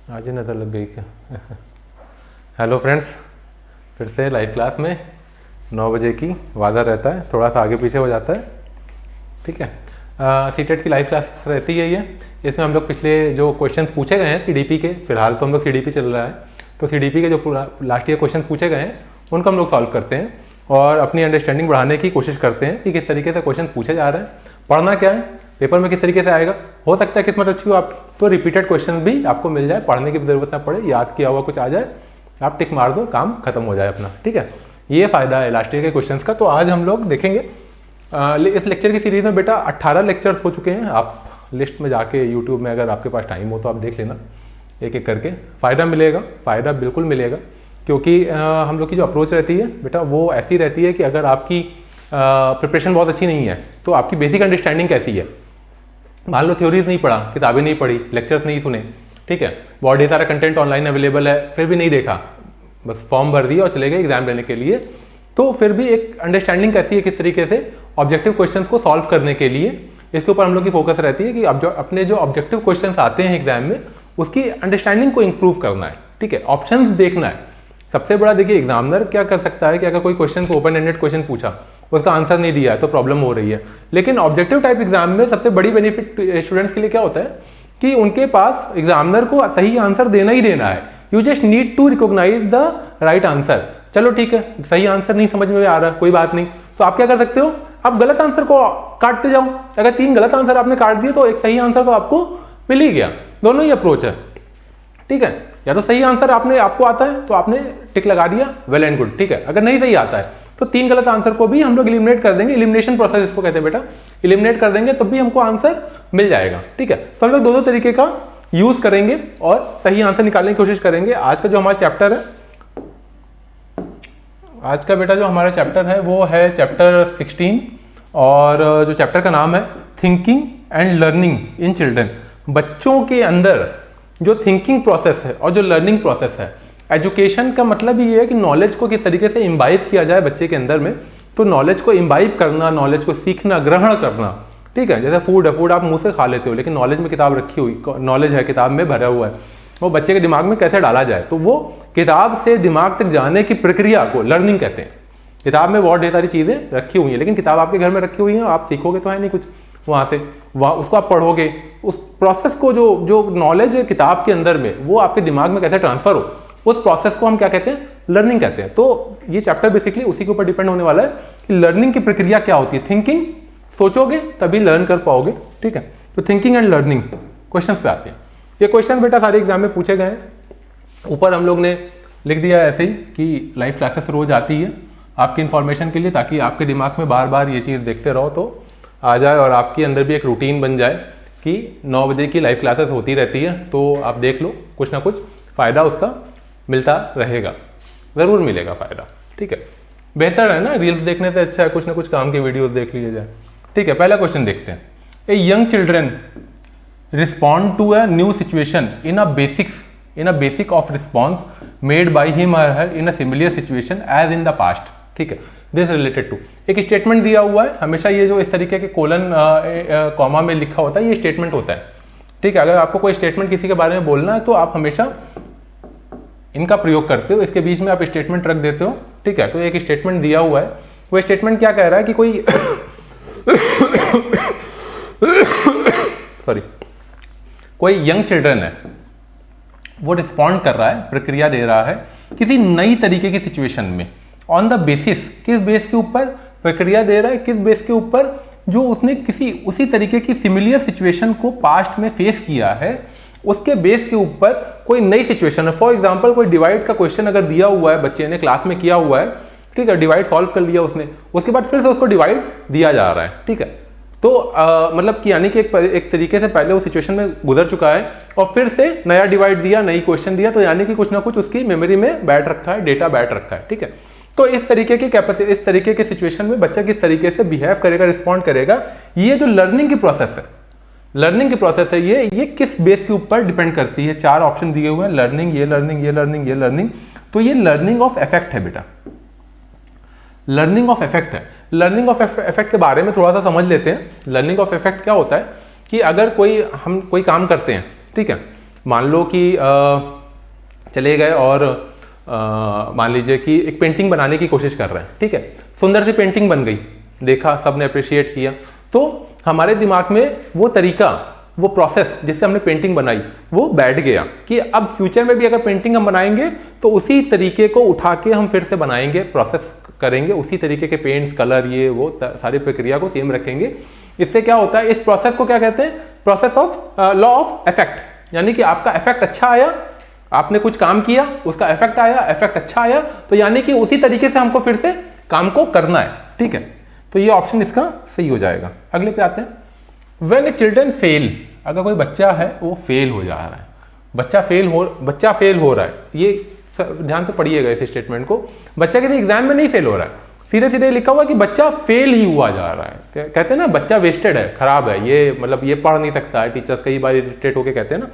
आज ही नज़र लग गई क्या? हेलो फ्रेंड्स, फिर से लाइव क्लास में 9 बजे की वादा रहता है, थोड़ा सा आगे पीछे हो जाता है, ठीक है। सीटेट की लाइव क्लास रहती है ये। इसमें हम लोग पिछले जो क्वेश्चंस पूछे गए हैं सीडीपी के, फिलहाल तो हम लोग सीडीपी चल रहा है, तो सीडीपी के जो पूरा लास्ट ईयर क्वेश्चन पूछे गए हैं उनको हम लोग सॉल्व करते हैं और अपनी अंडरस्टैंडिंग बढ़ाने की कोशिश करते हैं कि किस तरीके से क्वेश्चन पूछे जा रहे हैं, पढ़ना क्या है, पेपर में किस तरीके से आएगा। हो सकता है किस्मत अच्छी हो आपकी तो रिपीटेड क्वेश्चन भी आपको मिल जाए, पढ़ने की जरूरत ना पड़े, याद किया हुआ कुछ आ जाए, आप टिक मार दो, काम खत्म हो जाए अपना, ठीक है। ये फ़ायदा है लास्ट ईयर के क्वेश्चंस का। तो आज हम लोग देखेंगे इस लेक्चर की सीरीज़ में बेटा 18 लेक्चर्स हो चुके हैं। आप लिस्ट में जाके यूट्यूब में अगर आपके पास टाइम हो तो आप देख लेना एक एक करके, फ़ायदा मिलेगा, फ़ायदा बिल्कुल मिलेगा। क्योंकि हम लोग की जो अप्रोच रहती है बेटा वो ऐसी रहती है कि अगर आपकी प्रिपरेशन बहुत अच्छी नहीं है तो आपकी बेसिक अंडरस्टैंडिंग कैसी है। मान लो थ्योरीज नहीं पढ़ा, किताबें नहीं पढ़ी, लेक्चर्स नहीं सुने, ठीक है, बहुत ढेर सारा कंटेंट ऑनलाइन अवेलेबल है, फिर भी नहीं देखा, बस फॉर्म भर दिया और चले गए एग्जाम देने के लिए, तो फिर भी एक अंडरस्टैंडिंग कैसी है किस तरीके से ऑब्जेक्टिव क्वेश्चंस को सॉल्व करने के लिए, इसके ऊपर हम लोग की फोकस रहती है कि अब जो अपने जो ऑब्जेक्टिव क्वेश्चंस आते हैं एग्जाम में उसकी अंडरस्टैंडिंग को इंप्रूव करना है, ठीक है, ऑप्शंस देखना है। सबसे बड़ा देखिए एग्जामिनर क्या कर सकता है कि अगर कोई क्वेश्चन को ओपन एंडेड क्वेश्चन पूछा, उसका आंसर नहीं दिया है तो प्रॉब्लम हो रही है। लेकिन ऑब्जेक्टिव टाइप एग्जाम में सबसे बड़ी बेनिफिट स्टूडेंट्स के लिए क्या होता है कि उनके पास एग्जामिनर को सही आंसर देना ही देना है। You just need to recognise the right answer. चलो ठीक है, सही आंसर नहीं समझ में आ रहा, कोई बात नहीं, तो आप क्या कर सकते हो, आप गलत आंसर को काटते जाओ। अगर 3 गलत आंसर आपने काट दिए तो एक सही आंसर तो आपको मिल ही गया। दोनों ही अप्रोच है, ठीक है। या तो सही आंसर आपको आता है तो आपने टिक लगा दिया, वेल एंड गुड, ठीक है। अगर नहीं सही आता है तो 3 गलत आंसर को भी हम लोग एलिमिनेट कर देंगे, एलिमिनेशन प्रोसेस इसको कहते हैं बेटा, एलिमिनेट कर देंगे तब भी हमको आंसर मिल जाएगा, ठीक है। तो हम लोग दो तरीके का यूज करेंगे और सही आंसर निकालने की कोशिश करेंगे। आज का जो हमारा चैप्टर है, आज का बेटा जो हमारा चैप्टर है वो है चैप्टर 16 और जो चैप्टर का नाम है thinking and learning in children. बच्चों के अंदर जो थिंकिंग प्रोसेस है और जो लर्निंग प्रोसेस है, एजुकेशन का मतलब ये है कि नॉलेज को किस तरीके से इम्बाइब किया जाए बच्चे के अंदर में। तो नॉलेज को इम्बाइब करना, नॉलेज को सीखना, ग्रहण करना, ठीक है। जैसे फूड है, फूड आप मुंह से खा लेते हो लेकिन नॉलेज में किताब रखी हुई, नॉलेज है किताब में भरा हुआ है, वो बच्चे के दिमाग में कैसे डाला जाए, तो वो किताब से दिमाग तक जाने की प्रक्रिया को लर्निंग कहते हैं। किताब में बहुत ढेर सारी चीज़ें रखी हुई हैं लेकिन किताब आपके घर में रखी हुई है, आप सीखोगे तो है नहीं कुछ वहाँ से, वहाँ उसको आप पढ़ोगे, उस प्रोसेस को जो नॉलेज है किताब के अंदर में वो आपके दिमाग में कैसे ट्रांसफर हो, उस प्रोसेस को हम क्या कहते हैं, लर्निंग कहते हैं। तो ये चैप्टर बेसिकली उसी के ऊपर डिपेंड होने वाला है कि लर्निंग की प्रक्रिया क्या होती है। थिंकिंग सोचोगे तभी लर्न कर पाओगे, ठीक है। तो थिंकिंग एंड लर्निंग क्वेश्चंस पे आते हैं। ये क्वेश्चन बेटा सारे एग्जाम में पूछे गए हैं। ऊपर हम लोग ने लिख दिया ऐसे ही कि लाइव क्लासेस रोज आती है आपकी इन्फॉर्मेशन के लिए, ताकि आपके दिमाग में बार बार ये चीज़ देखते रहो तो आ जाए और आपके अंदर भी एक रूटीन बन जाए कि 9 बजे की लाइव क्लासेस होती रहती है। तो आप देख लो, कुछ ना कुछ फ़ायदा उसका मिलता रहेगा, ज़रूर मिलेगा फ़ायदा, ठीक है। बेहतर है ना, रील्स देखने से अच्छा है कुछ ना कुछ काम की वीडियोस देख लिए जाए, ठीक है। पहला क्वेश्चन देखते हैं। A young children respond to a new situation in a basic of response made by him और her in a similar situation as in the past, ठीक है। दिस रिलेटेड टू, एक स्टेटमेंट दिया हुआ है, हमेशा ये जो इस तरीके के कोलन कॉमा में लिखा होता है ये स्टेटमेंट होता है, ठीक है। अगर आपको कोई स्टेटमेंट किसी के बारे में बोलना है तो आप हमेशा इनका प्रयोग करते हो, इसके बीच में आप स्टेटमेंट रख देते हो, ठीक है। तो एक स्टेटमेंट दिया हुआ है, वो स्टेटमेंट क्या कह रहा है कि कोई कोई यंग चिल्ड्रन है, वो रिस्पॉन्ड कर रहा है, प्रक्रिया दे रहा है किसी नई तरीके की सिचुएशन में, ऑन द बेसिस, किस बेस के ऊपर प्रक्रिया दे रहा है, किस बेस के ऊपर, जो उसने किसी उसी तरीके की सिमिलर सिचुएशन को पास्ट में फेस किया है, उसके बेस के ऊपर कोई नई सिचुएशन है। फॉर एग्जांपल कोई डिवाइड का क्वेश्चन अगर दिया हुआ है, बच्चे ने क्लास में किया हुआ है, ठीक है, डिवाइड सॉल्व कर लिया उसने, उसके बाद फिर से उसको डिवाइड दिया जा रहा है, ठीक है। तो मतलब कि यानी कि एक तरीके से पहले वो सिचुएशन में गुजर चुका है और फिर से नया डिवाइड दिया, नई क्वेश्चन दिया, तो यानी कि कुछ ना कुछ उसकी मेमोरी में बैठ रखा है, डेटा बैठ रखा है, ठीक है। तो इस तरीके की कैपेसिटी, इस तरीके के सिचुएशन में बच्चा किस तरीके से बिहेव करेगा, रिस्पॉन्ड करेगा, ये जो लर्निंग की प्रोसेस है, लर्निंग की प्रोसेस है, ये किस बेस के ऊपर डिपेंड करती है। 4 ऑप्शन दिए हुए हैं, लर्निंग, ये लर्निंग, ये लर्निंग, ये लर्निंग। तो ये लर्निंग ऑफ इफेक्ट है बेटा, लर्निंग ऑफ इफेक्ट है। लर्निंग ऑफ इफेक्ट के बारे में थोड़ा सा समझ लेते हैं। लर्निंग ऑफ इफेक्ट क्या होता है कि अगर हम कोई काम करते हैं, ठीक है, मान लो कि चले गए और मान लीजिए कि एक पेंटिंग बनाने की कोशिश कर रहे हैं, ठीक है, सुंदर सी पेंटिंग बन गई, देखा, सबने अप्रिशिएट किया, तो हमारे दिमाग में वो तरीका, वो प्रोसेस जिससे हमने पेंटिंग बनाई वो बैठ गया कि अब फ्यूचर में भी अगर पेंटिंग हम बनाएंगे तो उसी तरीके को उठा के हम फिर से बनाएंगे, प्रोसेस करेंगे, उसी तरीके के पेंट्स, कलर, ये वो सारी प्रक्रिया को सेम रखेंगे। इससे क्या होता है, इस प्रोसेस को क्या कहते हैं, process of law of effect, यानी कि आपका इफेक्ट अच्छा आया, आपने कुछ काम किया, उसका इफेक्ट आया, इफेक्ट अच्छा आया, तो यानी कि उसी तरीके से हमको फिर से काम को करना है, ठीक है। तो ये ऑप्शन इसका सही हो जाएगा। अगले पे आते हैं, व्हेन ए चिल्ड्रन फेल, अगर कोई बच्चा है वो फेल हो जा रहा है, बच्चा फेल हो रहा है, ये ध्यान से पढ़िएगा इस स्टेटमेंट को, बच्चा किसी एग्जाम में नहीं फेल हो रहा है, सीधे सीधे लिखा हुआ कि बच्चा फेल ही हुआ जा रहा है। कहते हैं ना बच्चा वेस्टेड है, खराब है, ये मतलब ये पढ़ नहीं सकता है, टीचर्स कई बार इरिटेट होकर कहते हैं ना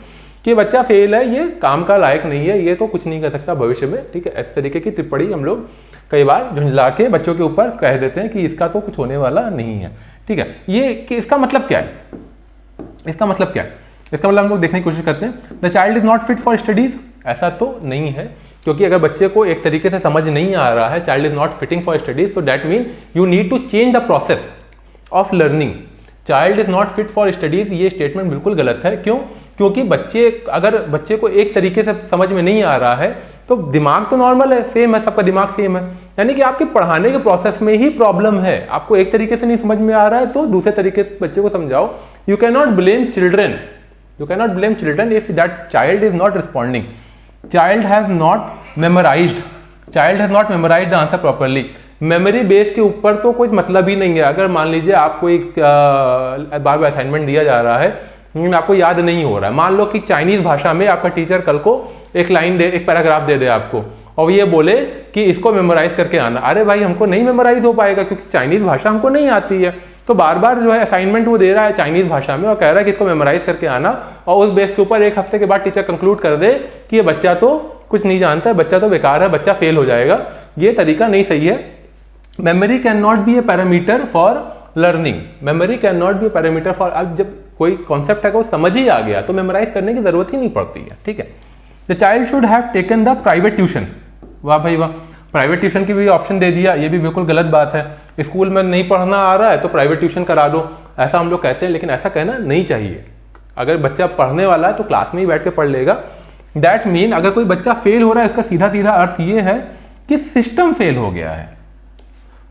कि बच्चा फेल है, ये काम का लायक नहीं है, ये तो कुछ नहीं कर सकता भविष्य में, ठीक है। इस तरीके की टिप्पणी हम लोग कई बार झुंझला के बच्चों के ऊपर कह देते हैं कि इसका तो कुछ होने वाला नहीं है, ठीक है। ये कि इसका मतलब क्या है, इसका मतलब क्या है, इसका मतलब हम लोग देखने की कोशिश करते हैं। The child is not fit for studies, ऐसा तो नहीं है, क्योंकि अगर बच्चे को एक तरीके से समझ नहीं आ रहा है, child is not fitting for studies, तो that mean you need to change the process of learning. Child is not fit for studies, ये स्टेटमेंट बिल्कुल गलत है। क्यों? क्योंकि अगर बच्चे को एक तरीके से समझ में नहीं आ रहा है तो दिमाग तो नॉर्मल है, सेम है, सबका दिमाग सेम है, यानी कि आपके पढ़ाने के प्रोसेस में ही प्रॉब्लम है। आपको एक तरीके से नहीं समझ में आ रहा है तो दूसरे तरीके से बच्चे को समझाओ। You can not blame children, if that child is not responding. Child has not memorised the answer properly. Memory base के ऊपर तो कोई मतलब ही नहीं है। अगर मान लीजिए आपको एक बार बार असाइनमेंट दिया जा रहा है लेकिन आपको याद नहीं हो रहा है, मान लो कि चाइनीज भाषा में आपका टीचर कल को एक पैराग्राफ दे दे आपको और ये बोले कि इसको मेमोराइज करके आना, अरे भाई हमको नहीं मेमोराइज हो पाएगा क्योंकि चाइनीज भाषा हमको नहीं आती है। तो बार बार जो है असाइनमेंट वो दे रहा है चाइनीज भाषा में और कह रहा है कि इसको मेमोराइज करके आना, और उस बेस के ऊपर एक हफ्ते के बाद टीचर कंक्लूड कर दे कि ये बच्चा तो कुछ नहीं जानता है, बच्चा तो बेकार है, बच्चा फेल हो जाएगा। ये तरीका नहीं सही है। Memory can not B A parameter for learning. Memory can not B A parameter for, अब जब कोई कॉन्सेप्ट है वो समझ ही आ गया तो मेमोराइज करने की जरूरत ही नहीं पड़ती है, ठीक है। The child should have taken the private tuition. वाह भाई वाह, प्राइवेट ट्यूशन की भी ऑप्शन दे दिया, ये भी बिल्कुल गलत बात है। स्कूल में नहीं पढ़ना आ रहा है तो प्राइवेट ट्यूशन करा दो, ऐसा हम लोग कहते हैं, लेकिन ऐसा कहना नहीं चाहिए। अगर बच्चा पढ़ने वाला है तो क्लास में ही बैठ के पढ़ लेगा। दैट मीन अगर कोई बच्चा फेल हो रहा है इसका सीधा सीधा अर्थ ये है कि सिस्टम फेल हो गया है।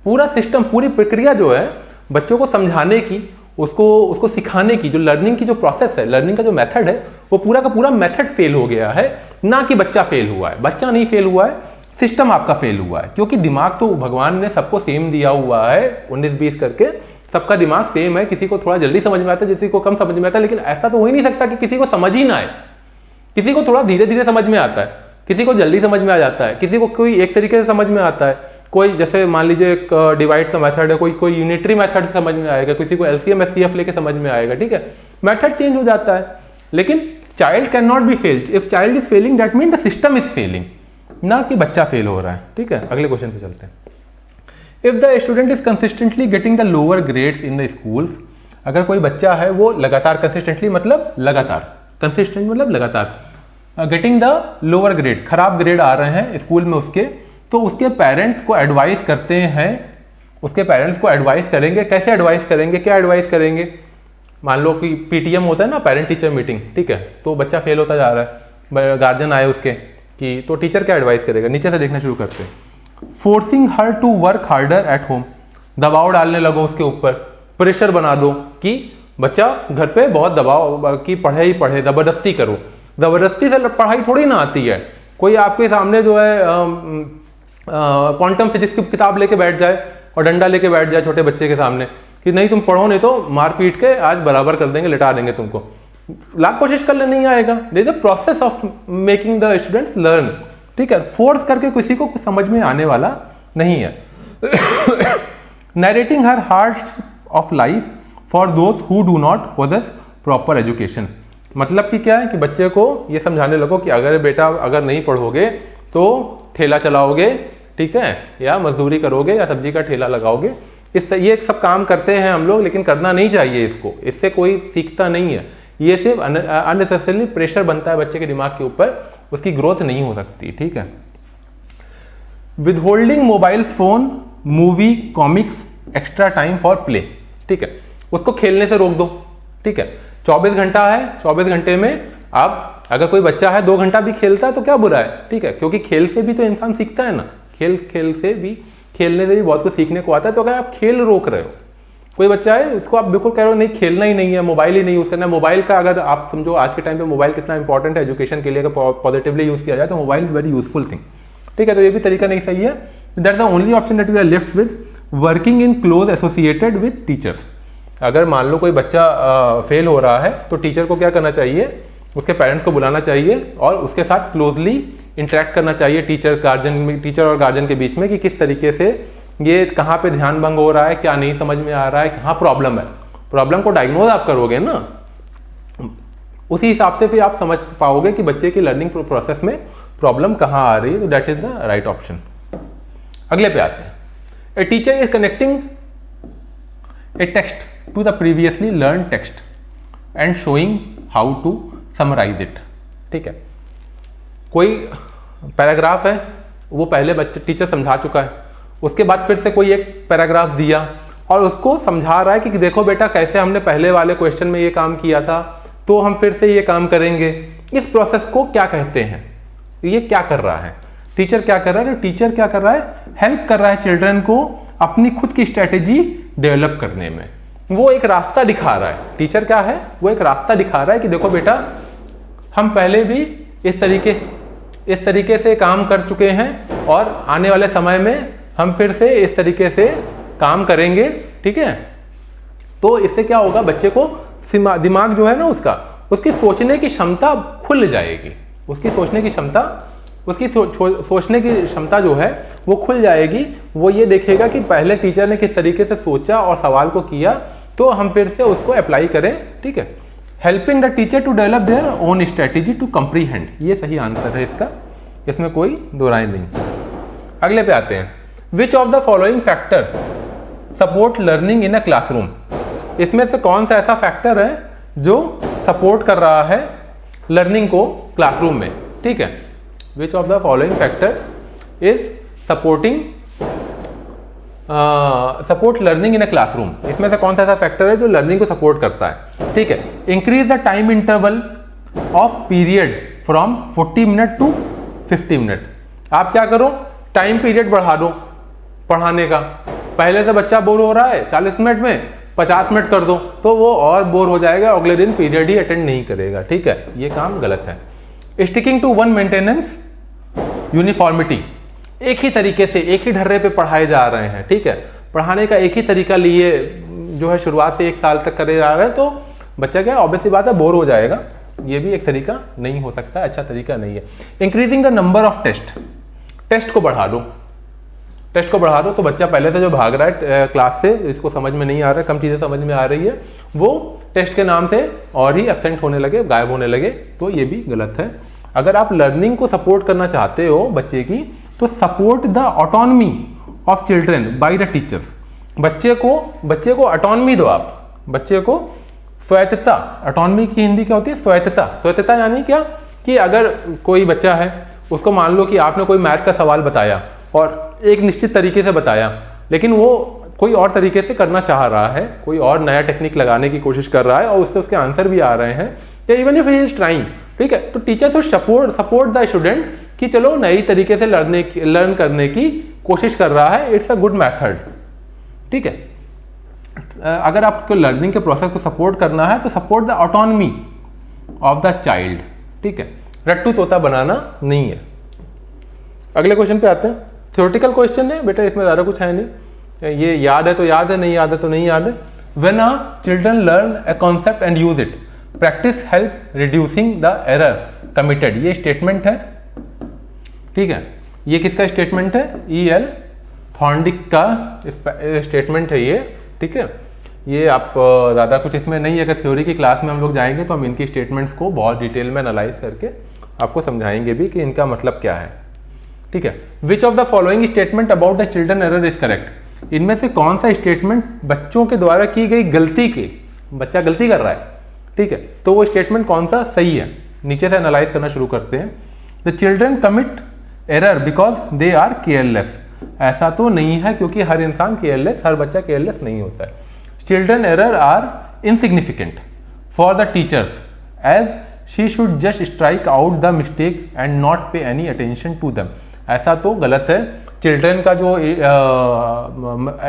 पूरा सिस्टम, पूरी प्रक्रिया जो है बच्चों को समझाने की, उसको सिखाने की, जो लर्निंग की जो प्रोसेस है, लर्निंग का जो मेथड है, वो पूरा का पूरा मेथड फेल हो गया है, ना कि बच्चा फेल हुआ है। बच्चा नहीं फेल हुआ है, सिस्टम आपका फेल हुआ है, क्योंकि दिमाग तो भगवान ने सबको सेम दिया हुआ है, 19-20 करके सबका दिमाग सेम है। किसी को थोड़ा जल्दी समझ में आता है, किसी को कम समझ में आता है, लेकिन ऐसा तो हो ही नहीं सकता कि किसी को समझ ही ना आए। किसी को थोड़ा धीरे धीरे समझ में आता है, किसी को जल्दी समझ में आ जाता है, किसी को कोई एक तरीके से समझ में आता है, कोई जैसे मान लीजिए एक डिवाइड का मेथड है, कोई यूनिटरी मेथड से समझ में आएगा, किसी को एलसीएम एचसीएफ लेके समझ में आएगा, ठीक है। मेथड चेंज हो जाता है। लेकिन child can not be failed. If child is failing that mean the system is failing, ना कि बच्चा फेल हो रहा है, ठीक है। अगले क्वेश्चन पे चलते हैं। If the student is consistently getting the lower grades in the schools, अगर कोई बच्चा है वो लगातार, कंसिस्टेंटली मतलब लगातार, कंसिस्टेंट मतलब लगातार, गेटिंग द लोअर ग्रेड, खराब ग्रेड आ रहे हैं स्कूल में उसके, तो उसके पेरेंट को एडवाइस करते हैं, उसके पेरेंट्स को एडवाइस करेंगे। कैसे एडवाइस करेंगे, क्या एडवाइस करेंगे? मान लो कि पीटीएम होता है ना, पेरेंट टीचर मीटिंग, ठीक है, तो बच्चा फेल होता जा रहा है, गार्जियन आए उसके कि, तो टीचर क्या एडवाइस करेगा? नीचे से देखना शुरू करते हैं। Forcing her to work harder at home, दबाव डालने लगो उसके ऊपर, प्रेशर बना दो कि बच्चा घर पे बहुत दबाव कि पढ़े ही पढ़े, जबरदस्ती करो। जबरदस्ती से पढ़ाई थोड़ी ना आती है। कोई आपके सामने जो है क्वांटम फिजिक्स की किताब लेके बैठ जाए और डंडा लेके बैठ जाए छोटे बच्चे के सामने कि नहीं तुम पढ़ो, नहीं तो मार पीट के आज बराबर कर देंगे, लिटा देंगे तुमको, लाख कोशिश कर ले नहीं आएगा। There is a process of making the students learn, ठीक है। फोर्स करके किसी को कुछ समझ में आने वाला नहीं है। Narrating her hardship of life for those who do not possess proper education, मतलब कि क्या है कि बच्चे को ये समझाने लगो कि अगर बेटा अगर नहीं पढ़ोगे तो ठेला चलाओगे, ठीक है, या मजदूरी करोगे या सब्जी का ठेला लगाओगे। ये सब काम करते हैं हम लोग, लेकिन करना नहीं चाहिए इसको, इससे कोई सीखता नहीं है। ये सिर्फ अननेसेसरी प्रेशर बनता है बच्चे के दिमाग के ऊपर, उसकी ग्रोथ नहीं हो सकती। ठीक है। Withholding mobile phone, movie, comics, extra time for play. ठीक है, उसको खेलने से रोक दो। ठीक है, 24 घंटा है, 24 घंटे में आप अगर कोई बच्चा है 2 घंटा भी खेलता है तो क्या बुरा है। ठीक है, क्योंकि खेल से भी तो इंसान सीखता है ना, खेलने से भी बहुत कुछ सीखने को आता है। तो अगर आप खेल रोक रहे हो, कोई बच्चा है उसको आप बिल्कुल कह रहे हो नहीं खेलना ही नहीं है, मोबाइल ही नहीं यूज़ करना है। मोबाइल का अगर आप समझो आज के टाइम पे मोबाइल कितना इंपॉर्टेंट है एजुकेशन के लिए, अगर पॉजिटिवली यूज़ किया जाए तो mobile is very useful thing. ठीक है, तो ये भी तरीका नहीं सही है। That's the only option that we are left with, working in close associated with teachers. अगर मान लो कोई बच्चा फेल हो रहा है तो टीचर को क्या करना चाहिए, उसके पेरेंट्स को बुलाना चाहिए और उसके साथ क्लोजली इंटरेक्ट करना चाहिए टीचर और गार्जियन के बीच में कि किस तरीके से ये कहाँ पे ध्यान भंग हो रहा है, क्या नहीं समझ में आ रहा है, कहाँ प्रॉब्लम है। प्रॉब्लम को डायग्नोज आप करोगे ना, उसी हिसाब से फिर आप समझ पाओगे कि बच्चे की लर्निंग प्रोसेस में प्रॉब्लम कहाँ आ रही है। तो that is the right option. अगले पे आते हैं। A teacher is connecting a text to the previously learn text and showing how to summarise it. ठीक है, कोई पैराग्राफ है वो पहले बच्चे टीचर समझा चुका है, उसके बाद फिर से कोई एक पैराग्राफ दिया और उसको समझा रहा है कि देखो बेटा कैसे हमने पहले वाले क्वेश्चन में ये काम किया था तो हम फिर से ये काम करेंगे। इस प्रोसेस को क्या कहते हैं, ये क्या कर रहा है टीचर, क्या कर रहा है, टीचर क्या कर रहा है, हेल्प कर रहा है चिल्ड्रन को अपनी खुद की स्ट्रेटेजी डेवलप करने में। वो एक रास्ता दिखा रहा है, टीचर क्या है, वो एक रास्ता दिखा रहा है कि देखो बेटा हम पहले भी इस तरीके से काम कर चुके हैं और आने वाले समय में हम फिर से इस तरीके से काम करेंगे। ठीक है, तो इससे क्या होगा, बच्चे को दिमाग जो है ना उसकी सोचने की क्षमता खुल जाएगी, उसकी सोचने की क्षमता जो है वो खुल जाएगी। वो ये देखेगा कि पहले टीचर ने किस तरीके से सोचा और सवाल को किया तो हम फिर से उसको अप्लाई करें। ठीक है, helping the teacher to develop their own strategy to comprehend, ये सही आंसर है इसका, इसमें कोई दो राय नहीं। अगले पे आते हैं। Which of the following factor support learning in a classroom. इसमें से कौन सा ऐसा फैक्टर है जो सपोर्ट कर रहा है लर्निंग को क्लासरूम में। ठीक है, which of the following factor is support learning in a classroom. इसमें से कौन सा ऐसा फैक्टर है जो लर्निंग को सपोर्ट करता है। ठीक है, increase the time interval of period from 40 minute to 50 minute. आप क्या करो, टाइम पीरियड बढ़ा दो पढ़ाने का। पहले से बच्चा बोर हो रहा है 40 मिनट में 50 मिनट कर दो तो वो और बोर हो जाएगा, अगले दिन पीरियड ही अटेंड नहीं करेगा। ठीक है, ये काम गलत है। Sticking to one maintenance uniformity, एक ही तरीके से एक ही ढर्रे पे पढ़ाए जा रहे हैं। ठीक है, पढ़ाने का एक ही तरीका लिए जो है शुरुआत से 1 साल तक करे जा रहे हैं तो बच्चा क्या ऑब्वियसली बात है बोर हो जाएगा। ये भी एक तरीका नहीं हो सकता, अच्छा तरीका नहीं है। Increasing the number of test को बढ़ा दो तो बच्चा पहले से जो भाग रहा है क्लास से, इसको समझ में नहीं आ रहा है, कम चीज़ें समझ में आ रही है, वो टेस्ट के नाम से और ही एब्सेंट होने लगे, गायब होने लगे, तो ये भी गलत है। अगर आप लर्निंग को सपोर्ट करना चाहते हो बच्चे की तो support the autonomy of children by the teachers. बच्चे को ऑटोनमी दो, आप बच्चे को स्वायत्तता। ऑटोनमी की हिंदी क्या होती है, स्वायत्तता यानी क्या कि अगर कोई बच्चा है उसको मान लो कि आपने कोई मैथ का सवाल बताया और एक निश्चित तरीके से बताया, लेकिन वो कोई और तरीके से करना चाह रहा है, कोई और नया टेक्निक लगाने की कोशिश कर रहा है और उससे उसके आंसर भी आ रहे हैं, या even if he is trying. ठीक है, तो टीचर तो सपोर्ट द स्टूडेंट कि चलो नई तरीके से लर्न करने की कोशिश कर रहा है, इट्स अ गुड मेथड। ठीक है, अगर आपको लर्निंग के प्रोसेस को सपोर्ट करना है तो support the autonomy of the child. ठीक है, रट्टू तोता बनाना नहीं है। अगले क्वेश्चन पे आते हैं। थ्योरेटिकल क्वेश्चन है बेटा, इसमें ज़्यादा कुछ है नहीं, ये याद है तो याद है, नहीं याद है तो नहीं याद है। When a children learn a concept and use it, practice help reducing the error committed. ये स्टेटमेंट है। ठीक है, ये किसका स्टेटमेंट है, E.L. थॉर्नडिक का स्टेटमेंट है ये। ठीक है, ये आप ज़्यादा कुछ इसमें नहीं है। अगर थ्योरी की क्लास में हम लोग जाएंगे तो हम इनकी स्टेटमेंट्स को बहुत डिटेल में एनालाइज करके आपको समझाएंगे भी कि इनका मतलब क्या है। ठीक है, which of the following statement about the children error is correct. इनमें से कौन सा स्टेटमेंट बच्चों के द्वारा की गई गलती की, बच्चा गलती कर रहा है, ठीक है, तो वो स्टेटमेंट कौन सा सही है, नीचे से एनालाइज करना शुरू करते हैं। The children commit error because they are careless. ऐसा तो नहीं है, क्योंकि हर इंसान केयरलेस, हर बच्चा केयरलेस नहीं होता है। Children error are insignificant for the teachers as she should just strike out the mistakes and not pay any attention to them. ऐसा तो गलत है। चिल्ड्रन का जो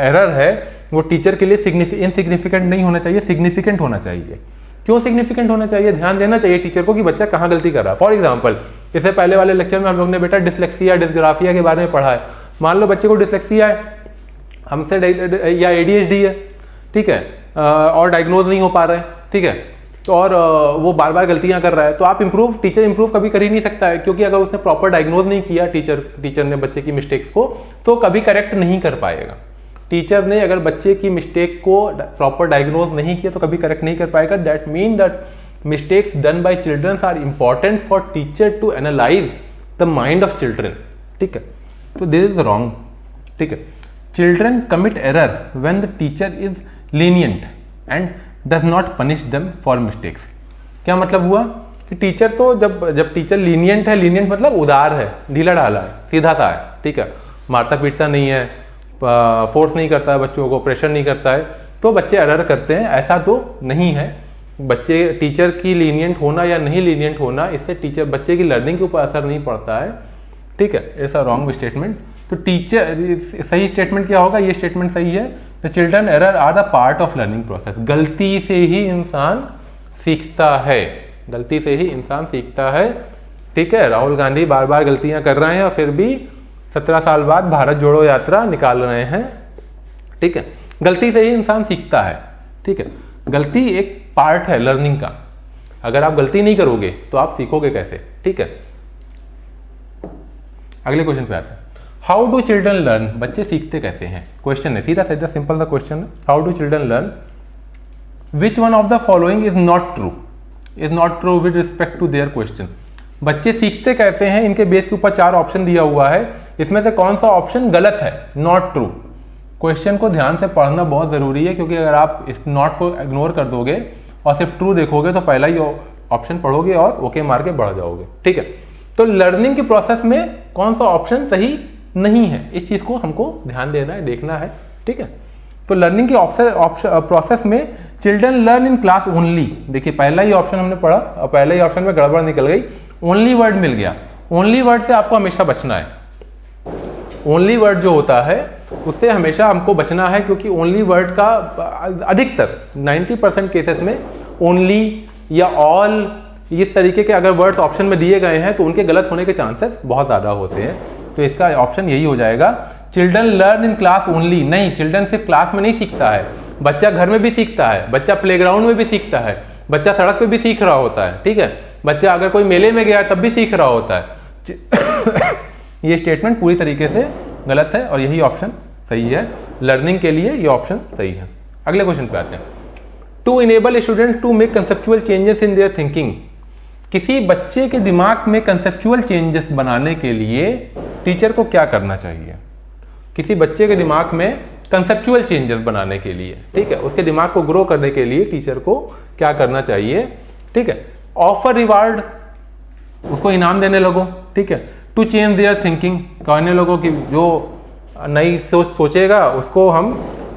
एरर है वो टीचर के लिए इनसिग्निफिकेंट नहीं होना चाहिए, सिग्निफिकेंट होना चाहिए। क्यों सिग्निफिकेंट होना चाहिए? ध्यान देना चाहिए टीचर को कि बच्चा कहाँ गलती कर रहा है। फॉर एग्जाम्पल, इससे पहले वाले लेक्चर में हम लोग ने बेटा डिसलेक्सिया, डिसग्राफिया के बारे में पढ़ा है। मान लो बच्चे को डिसलेक्सिया है, हमसे या ADHD है, ठीक है, और डायग्नोज नहीं हो पा रहा है, ठीक है, और वो बार बार गलतियां कर रहा है, तो आप टीचर इंप्रूव कभी कर ही नहीं सकता है, क्योंकि अगर उसने प्रॉपर डायग्नोज नहीं किया टीचर ने बच्चे की मिस्टेक्स को, तो कभी करेक्ट नहीं कर पाएगा। टीचर ने अगर बच्चे की मिस्टेक को प्रॉपर डायग्नोज नहीं किया तो कभी करेक्ट नहीं कर पाएगा। That mean that mistakes done by children are important for teacher to analyse the mind of children, ठीक है, तो दिस इज रॉन्ग, ठीक है। Children commit error when the teacher is lenient and does not punish them for mistakes. क्या मतलब हुआ कि teacher तो जब टीचर लीनियंट है, लीनियंट मतलब उदार है, ढीला ढाला है, सीधा सा है, ठीक है, मारता पीटता नहीं है, फोर्स नहीं करता है बच्चों को, प्रेशर नहीं करता है, तो बच्चे एरर करते हैं। ऐसा तो नहीं है। बच्चे टीचर की लीनियंट होना या नहीं लीनियंट होना, इससे बच्चे की लर्निंग के ऊपर असर नहीं पड़ता है, ठीक है। ऐसा रॉन्ग स्टेटमेंट। तो टीचर सही स्टेटमेंट क्या होगा? ये स्टेटमेंट सही है। The children error are the part of learning process. गलती से ही इंसान सीखता है, गलती से ही इंसान सीखता है, ठीक है। राहुल गांधी बार बार गलतियां कर रहे हैं और फिर भी 17 साल बाद भारत जोड़ो यात्रा निकाल रहे हैं, ठीक है। गलती से ही इंसान सीखता है, ठीक है। गलती एक पार्ट है लर्निंग का। अगर आप गलती नहीं करोगे तो आप सीखोगे कैसे, ठीक है। अगले क्वेश्चन पे आते हैं। How do children learn? बच्चे सीखते कैसे हैं? क्वेश्चन है, सीधा सीधा सिंपल सा क्वेश्चन है। How do children learn? Which one of the following is not true? Is not true with respect to their question. बच्चे सीखते कैसे हैं, इनके बेस के ऊपर 4 ऑप्शन दिया हुआ है, इसमें से कौन सा ऑप्शन गलत है? Not true. क्वेश्चन को ध्यान से पढ़ना बहुत ज़रूरी है, क्योंकि अगर आप इस नॉट को इग्नोर कर दोगे और सिर्फ ट्रू देखोगे तो पहला ही ऑप्शन पढ़ोगे और ओके मार के बढ़ जाओगे, ठीक है। तो लर्निंग के प्रोसेस में कौन सा ऑप्शन सही नहीं है, इस चीज़ को हमको ध्यान देना है, देखना है, ठीक है। तो लर्निंग के प्रोसेस में children learn in class only. देखिए पहला ही ऑप्शन हमने पढ़ा और पहले ही ऑप्शन में गड़बड़ निकल गई, ओनली वर्ड मिल गया। ओनली वर्ड से आपको हमेशा बचना है। ओनली वर्ड जो होता है उससे हमेशा हमको बचना है, क्योंकि ओनली वर्ड का अधिकतर 90% केसेस में ओनली या ऑल इस तरीके के अगर वर्ड्स ऑप्शन में दिए गए हैं तो उनके गलत होने के चांसेस बहुत ज़्यादा होते हैं। तो इसका ऑप्शन यही हो जाएगा, children learn in class only. नहीं, चिल्ड्रन सिर्फ क्लास में नहीं सीखता है, बच्चा घर में भी सीखता है, बच्चा प्लेग्राउंड में भी सीखता है, बच्चा सड़क पे भी सीख रहा होता है, ठीक है। बच्चा अगर कोई मेले में गया तब भी सीख रहा होता है। ये स्टेटमेंट पूरी तरीके से गलत है और यही ऑप्शन सही है। लर्निंग के लिए ये ऑप्शन सही है। अगले क्वेश्चन पे आते हैं। To enable student to make conceptual changes in their thinking. किसी बच्चे के दिमाग में कंसेप्चुअल चेंजेस बनाने के लिए टीचर को क्या करना चाहिए? किसी बच्चे के दिमाग में कंसेप्चुअल चेंजेस बनाने के लिए, ठीक है, उसके दिमाग को ग्रो करने के लिए टीचर को क्या करना चाहिए? ठीक है, ऑफर रिवार्ड, उसको इनाम देने लगो, ठीक है। टू चेंज देयर थिंकिंग, कहने लगो कि जो नई सोचेगा उसको हम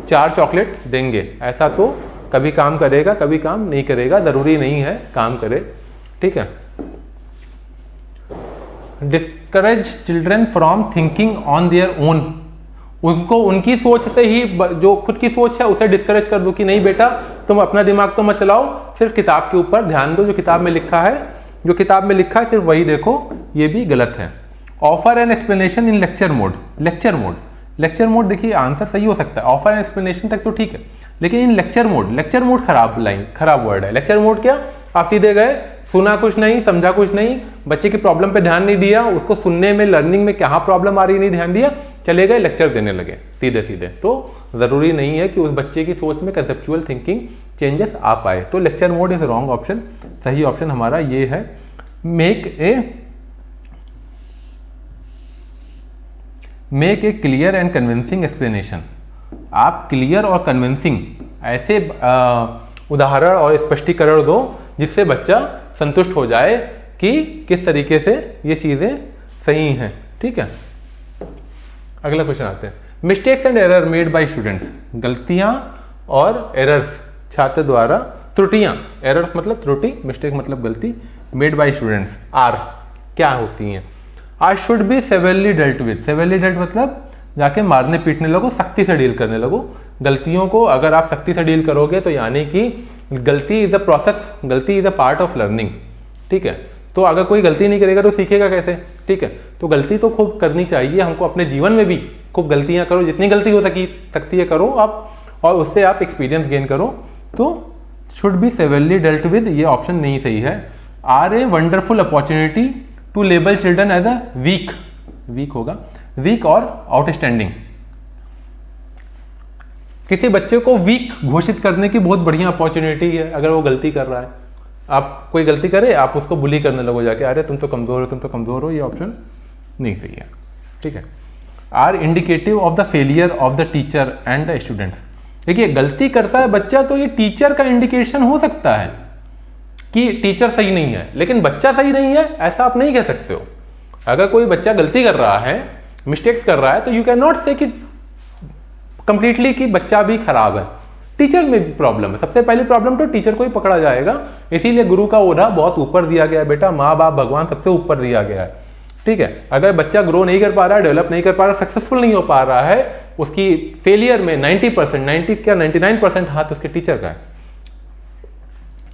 4 चॉकलेट देंगे। ऐसा तो कभी काम करेगा कभी काम नहीं करेगा, जरूरी नहीं है काम करे, ठीक है। Discourage children from thinking on their own. उनको उनकी सोच से ही, जो खुद की सोच है उसे डिस्करेज कर दो कि नहीं बेटा तुम अपना दिमाग तो मत चलाओ, सिर्फ किताब के ऊपर ध्यान दो, जो किताब में लिखा है, जो किताब में लिखा है सिर्फ वही देखो। ये भी गलत है। Offer and explanation in lecture mode. Lecture mode देखिए आंसर सही हो सकता है, ऑफर एंड एक्सप्लेनेशन तक तो ठीक है, लेकिन इन लेक्चर मोड खराब वर्ड है। लेक्चर मोड क्या, आप सीधे गए, सुना कुछ नहीं, समझा कुछ नहीं, बच्चे की प्रॉब्लम पे ध्यान नहीं दिया, उसको सुनने में, लर्निंग में कहाँ प्रॉब्लम आ रही नहीं ध्यान दिया, चले गए लेक्चर देने लगे सीधे सीधे। तो जरूरी नहीं है कि उस बच्चे की सोच में कंसेप्चुअल थिंकिंग चेंजेस आ पाए। तो lecture mode is wrong option. सही ऑप्शन हमारा ये है, make a clear and convincing explanation. आप क्लियर और कन्विंसिंग ऐसे उदाहरण और स्पष्टीकरण दो जिससे बच्चा संतुष्ट हो जाए कि किस तरीके से ये चीज़ें सही हैं। ठीक है, अगला क्वेश्चन आते हैं। Mistakes and error made by students, गलतियां और एरर्स छात्र द्वारा, त्रुटियां, एरर्स मतलब त्रुटि, मिस्टेक मतलब गलती, मेड बाय स्टूडेंट्स आर क्या होती हैं, are should be severely dealt with. Severely dealt मतलब जाके मारने पीटने लगो, सख्ती से डील करने लगो। गलतियों को अगर आप सख्ती से डील करोगे तो यानी कि गलती इज अ प्रोसेस, गलती is a part of learning. ठीक है, तो अगर कोई गलती नहीं करेगा तो सीखेगा कैसे। ठीक है, तो गलती तो खूब करनी चाहिए हमको, अपने जीवन में भी खूब गलतियां करो, जितनी गलती हो सकती है करो आप, और उससे आप एक्सपीरियंस गेन करो। तो should be severely dealt with, ये ऑप्शन नहीं सही है। Are a wonderful opportunity to label children as a weak, weak होगा, वीक और आउटस्टैंडिंग। किसी बच्चे को वीक घोषित करने की बहुत बढ़िया अपॉर्चुनिटी है अगर वो गलती कर रहा है। आप कोई गलती करे, आप उसको बुली करने लगो जाके, अरे तुम तो कमजोर हो, तुम तो कमजोर हो, ये ऑप्शन नहीं सही है। ठीक है, are indicative of the failure of the teacher and the students. देखिए, गलती करता है बच्चा तो ये टीचर का इंडिकेशन हो सकता है कि टीचर सही नहीं है, लेकिन बच्चा सही नहीं है ऐसा आप नहीं कह सकते हो। अगर कोई बच्चा गलती कर रहा है, मिस्टेक्स कर रहा है, तो यू कैन नॉट से कि कंप्लीटली कि बच्चा भी खराब है, टीचर में भी प्रॉब्लम है। सबसे पहली प्रॉब्लम तो टीचर को ही पकड़ा जाएगा, इसीलिए गुरु का ओढ़ा बहुत ऊपर दिया गया है बेटा, माँ बाप भगवान सबसे ऊपर दिया गया है। ठीक है, अगर बच्चा ग्रो नहीं कर पा रहा है, डेवलप नहीं कर पा रहा, सक्सेसफुल नहीं हो पा रहा है, उसकी फेलियर में 90%, 90 क्या 99% हाथ उसके टीचर का है।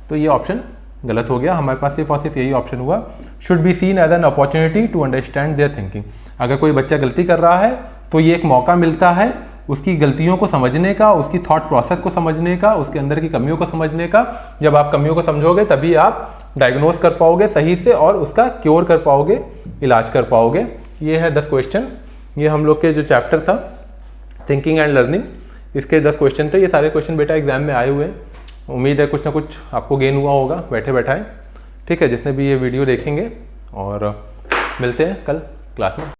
तो ये ऑप्शन गलत हो गया, हमारे पास सिर्फ और सिर्फ यही ऑप्शन हुआ। Should be seen as an opportunity to understand their thinking. अगर कोई बच्चा गलती कर रहा है तो ये एक मौका मिलता है उसकी गलतियों को समझने का, उसकी थॉट प्रोसेस को समझने का, उसके अंदर की कमियों को समझने का। जब आप कमियों को समझोगे तभी आप डायग्नोज कर पाओगे सही से और उसका क्योर कर पाओगे, इलाज कर पाओगे। ये है 10 क्वेश्चन, ये हम लोग के जो चैप्टर था थिंकिंग एंड लर्निंग, इसके 10 क्वेश्चन थे। ये सारे क्वेश्चन बेटा एग्जाम में आए हुए हैं, उम्मीद है कुछ ना कुछ आपको गेन हुआ होगा बैठे बैठाए। ठीक है, जिसने भी ये वीडियो देखेंगे, और मिलते हैं कल क्लास में।